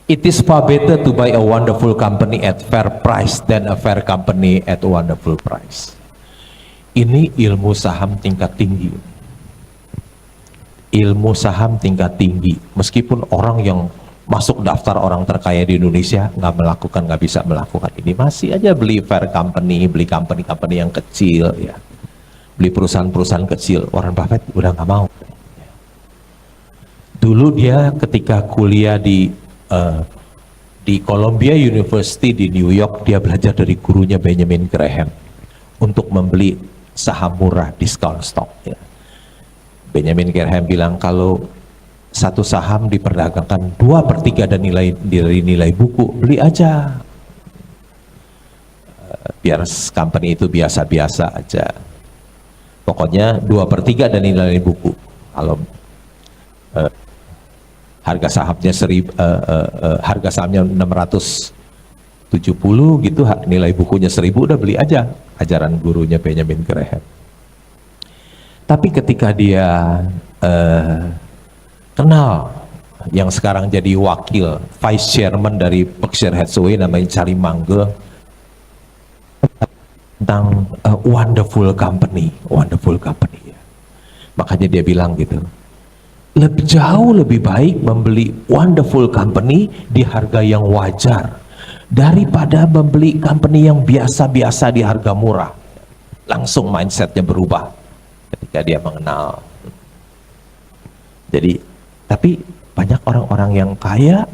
It is far better to buy a wonderful company at fair price than a fair company at a wonderful price. Ini ilmu saham tingkat tinggi. Ilmu saham tingkat tinggi. Meskipun orang yang masuk daftar orang terkaya di Indonesia nggak bisa melakukan ini, masih aja beli fair company, beli company yang kecil, ya, beli perusahaan-perusahaan kecil. Warren Buffett udah nggak mau. Dulu dia ketika kuliah di Columbia University di New York, dia belajar dari gurunya Benjamin Graham untuk membeli saham murah, discount stock, ya. Benjamin Graham bilang kalau satu saham diperdagangkan 2/3 dari nilai buku, beli aja, biar company itu biasa-biasa aja, pokoknya 2/3 dari nilai buku. Kalau harga sahamnya harga sahamnya 670 gitu, nilai bukunya 1000, udah beli aja, ajaran gurunya Benjamin Graham. Tapi ketika dia kenal yang sekarang jadi wakil vice chairman dari Berkshire Hathaway namanya Charlie Munger, tentang wonderful company, ya. Makanya dia bilang gitu, jauh lebih baik membeli wonderful company di harga yang wajar daripada membeli company yang biasa-biasa di harga murah. Langsung mindsetnya berubah ketika dia mengenal. Jadi, tapi banyak orang-orang yang kaya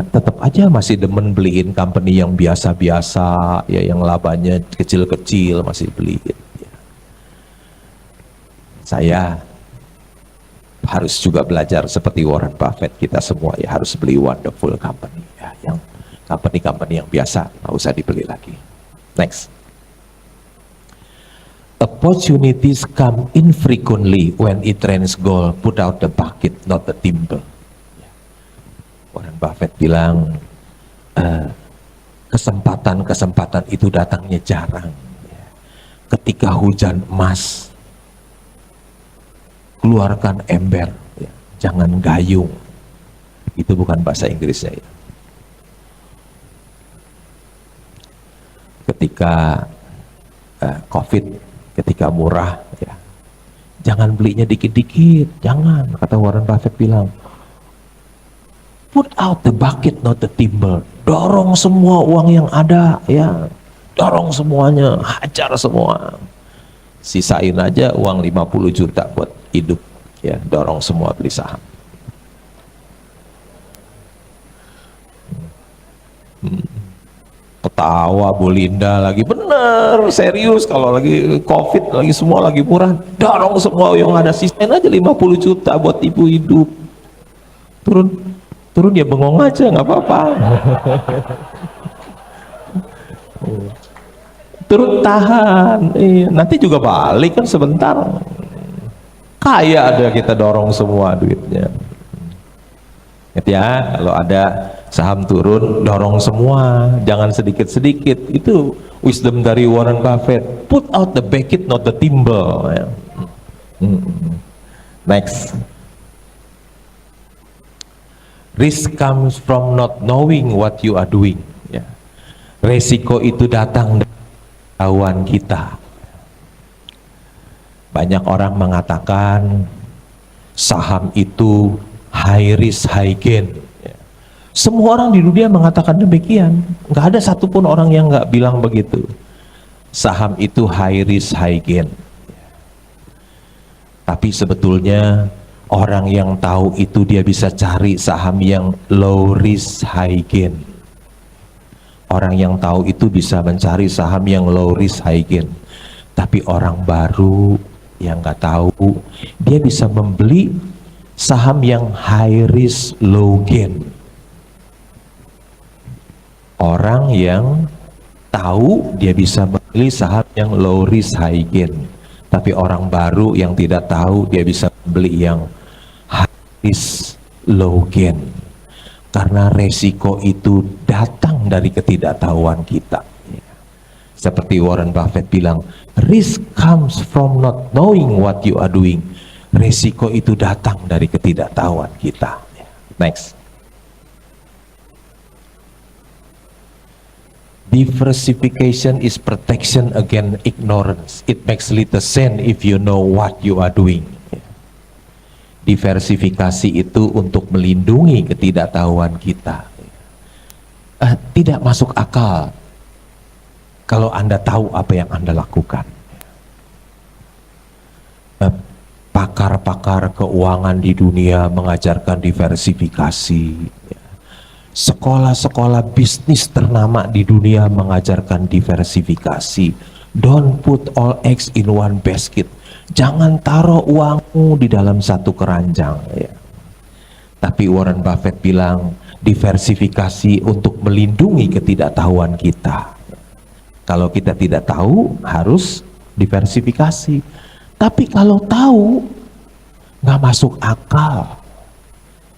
tetap aja masih demen beliin company yang biasa-biasa, ya, yang labanya kecil-kecil masih beliin. Saya harus juga belajar seperti Warren Buffett, kita semua ya harus beli wonderful company, ya, yang company yang biasa nggak usah dibeli lagi. Next. Opportunities come infrequently when it rains gold, put out the bucket, not the timber. Warren Buffett bilang kesempatan itu datangnya jarang. Ketika hujan emas, keluarkan ember, ya, jangan gayung. Itu bukan bahasa Inggrisnya, ya. Ketika COVID, ketika murah, ya, jangan belinya dikit-dikit, jangan. Kata Warren Buffett bilang, put out the bucket, not the timber. Dorong semua uang yang ada, ya, dorong semuanya, hajar semua. Sisain aja uang 50 juta buat hidup, ya, dorong semua beli saham. Ketawa Bu Linda lagi, bener, serius, kalau lagi COVID, lagi semua lagi murah, dorong semua yang ada, sisain aja 50 juta buat ibu hidup. Turun ya bengong aja, nggak apa-apa. Turun tahan, nanti juga balik kan sebentar. Kaya ada, kita dorong semua duitnya. Ingat ya, kalau ada saham turun, dorong semua, jangan sedikit-sedikit. Itu wisdom dari Warren Buffett. Put out the bucket, not the timber. Ya. Next. Risk comes from not knowing what you are doing. Ya. Resiko itu datang dari pengetahuan kita. Banyak orang mengatakan saham itu high risk high gain. Semua orang di dunia mengatakan demikian. Nggak ada satupun orang yang nggak bilang begitu. Saham itu high risk high gain. Tapi sebetulnya orang yang tahu itu dia bisa cari saham yang low risk high gain. Orang yang tahu itu bisa mencari saham yang low risk high gain. Tapi orang baru yang nggak tahu, dia bisa membeli saham yang high risk low gain. Orang yang tahu dia bisa membeli saham yang low risk high gain. Tapi orang baru yang tidak tahu dia bisa membeli yang high risk low gain. Karena resiko itu datang dari ketidaktahuan kita. Seperti Warren Buffett bilang, risk comes from not knowing what you are doing. resiko itu datang dari ketidaktahuan kita. Next. Diversification is protection against ignorance. It makes little sense if you know what you are doing. Diversifikasi itu untuk melindungi ketidaktahuan kita. Tidak masuk akal kalau Anda tahu apa yang Anda lakukan. Pakar-pakar keuangan di dunia mengajarkan diversifikasi. Sekolah-sekolah bisnis ternama di dunia mengajarkan diversifikasi. Don't put all eggs in one basket. Jangan taruh uangmu di dalam satu keranjang. Ya. Tapi Warren Buffett bilang diversifikasi untuk melindungi ketidaktahuan kita. Kalau kita tidak tahu harus diversifikasi. Tapi kalau tahu nggak masuk akal.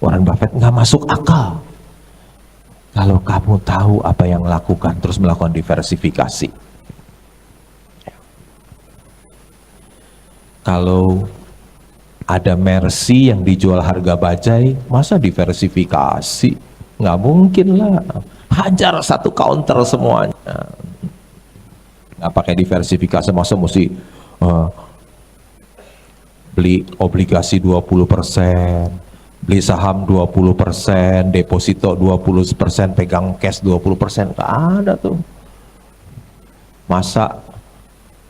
Warren Buffett nggak masuk akal. Kalau kamu tahu apa yang lakukan, terus melakukan diversifikasi. Kalau ada Mercy yang dijual harga bajai, masa diversifikasi? Nggak mungkin lah. Hajar satu counter semuanya. Nggak pakai diversifikasi, masa mesti beli obligasi 20%. Beli saham 20%, deposito 20%, pegang cash 20%, nggak ada tuh. Masa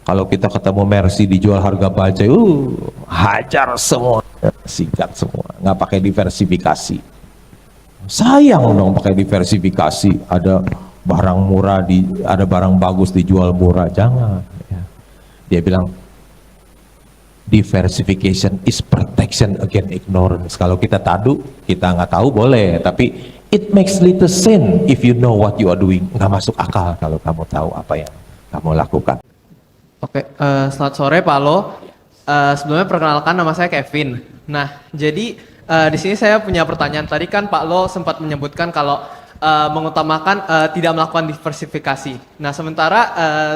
kalau kita ketemu Mercy dijual harga bajai, hajar semua, sikat semua, nggak pakai diversifikasi. Sayang dong pakai diversifikasi, ada barang murah, ada barang bagus dijual murah, jangan. Dia bilang, diversification is protection against ignorance. Kalau kita kita nggak tahu boleh, tapi it makes little sense if you know what you are doing. Nggak masuk akal kalau kamu tahu apa yang kamu lakukan. Oke, selamat sore Pak Lo. Sebelumnya perkenalkan, nama saya Kevin. Nah, jadi di sini saya punya pertanyaan. Tadi kan Pak Lo sempat menyebutkan kalau mengutamakan tidak melakukan diversifikasi. Nah, sementara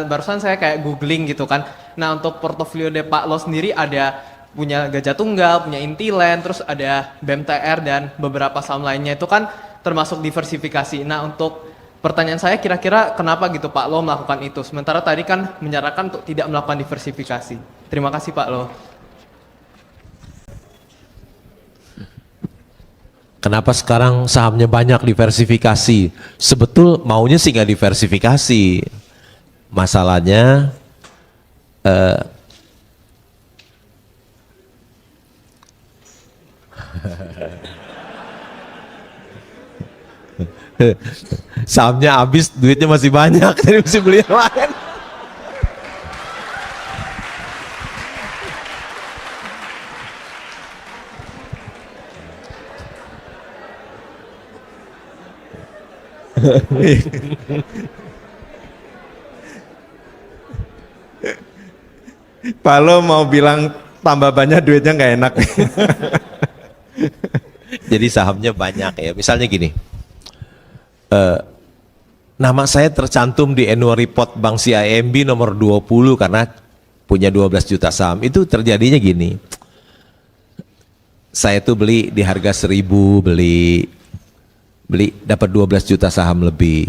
barusan saya kayak googling gitu kan. Nah, untuk portofolio de Pak Lo sendiri ada punya Gajah Tunggal, punya Intiland, terus ada BMTR dan beberapa saham lainnya, itu kan termasuk diversifikasi. Nah, untuk pertanyaan saya, kira-kira kenapa gitu Pak Lo melakukan itu? Sementara tadi kan menyarankan untuk tidak melakukan diversifikasi. Terima kasih Pak Lo. Kenapa sekarang sahamnya banyak diversifikasi? Sebetul maunya sih nggak diversifikasi. Masalahnya sahamnya habis, duitnya masih banyak, jadi mesti beli yang lain. Pak Lo mau bilang tambah banyak duitnya nggak enak. Jadi sahamnya banyak ya. Misalnya gini, nama saya tercantum di annual report Bank CIMB nomor 20 karena punya 12 juta saham. Itu terjadinya gini, saya tuh beli di harga 1000, beli dapat 12 juta saham lebih.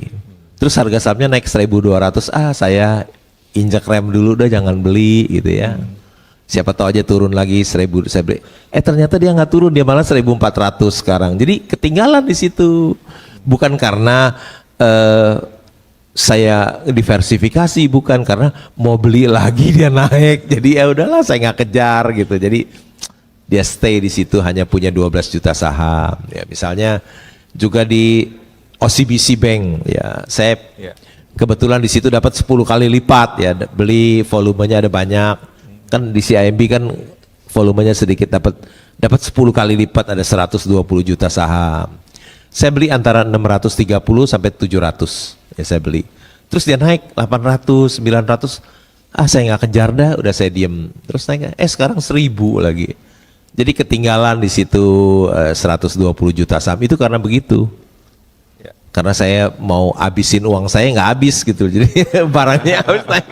Terus harga sahamnya naik 1200, saya injak rem dulu, udah jangan beli gitu ya. Siapa tahu aja turun lagi 1000, saya beli. Ternyata dia nggak turun, dia malah 1400 sekarang. Jadi ketinggalan di situ. Bukan karena saya diversifikasi, bukan, karena mau beli lagi dia naik. Jadi ya udahlah, saya nggak kejar gitu. Jadi dia stay di situ, hanya punya 12 juta saham. Ya, misalnya juga di OCBC Bank, ya saya kebetulan di situ dapat 10 kali lipat ya, beli volumenya ada banyak. Kan di CIMB kan volumenya sedikit, dapat 10 kali lipat, ada 120 juta saham. Saya beli antara 630 sampai 700 ya saya beli. Terus dia naik 800, 900, saya nggak kejar dah, udah saya diem. Terus naik, sekarang 1000 lagi. Jadi ketinggalan di situ 120 juta saham itu karena begitu. Karena saya mau habisin uang saya, nggak habis gitu, jadi barangnya habis naik.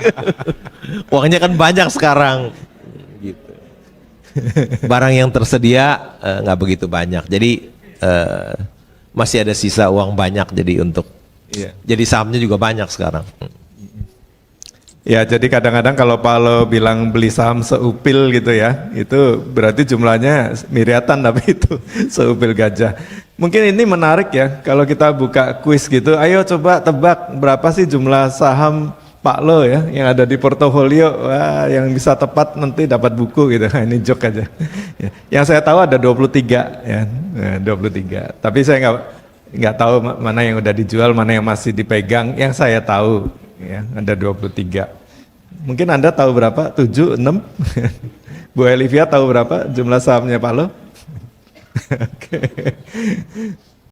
Uangnya kan banyak sekarang gitu. barang yang tersedia nggak begitu banyak. Jadi masih ada sisa uang banyak jadi untuk Iya. jadi sahamnya juga banyak sekarang. Ya, jadi kadang-kadang kalau Pak Lo bilang beli saham seupil gitu ya, itu berarti jumlahnya miliatan tapi itu seupil gajah. Mungkin ini menarik ya, kalau kita buka kuis gitu, ayo coba tebak berapa sih jumlah saham Pak Lo ya yang ada di portofolio. Wah, yang bisa tepat nanti dapat buku gitu. Ini joke aja. Ya. Yang saya tahu ada 23 ya, 23. Tapi saya nggak tahu mana yang udah dijual, mana yang masih dipegang. Yang saya tahu ya, ada 23. Mungkin Anda tahu berapa? 7, 6? Bu Elivia tahu berapa jumlah sahamnya Pak Lo? Oke.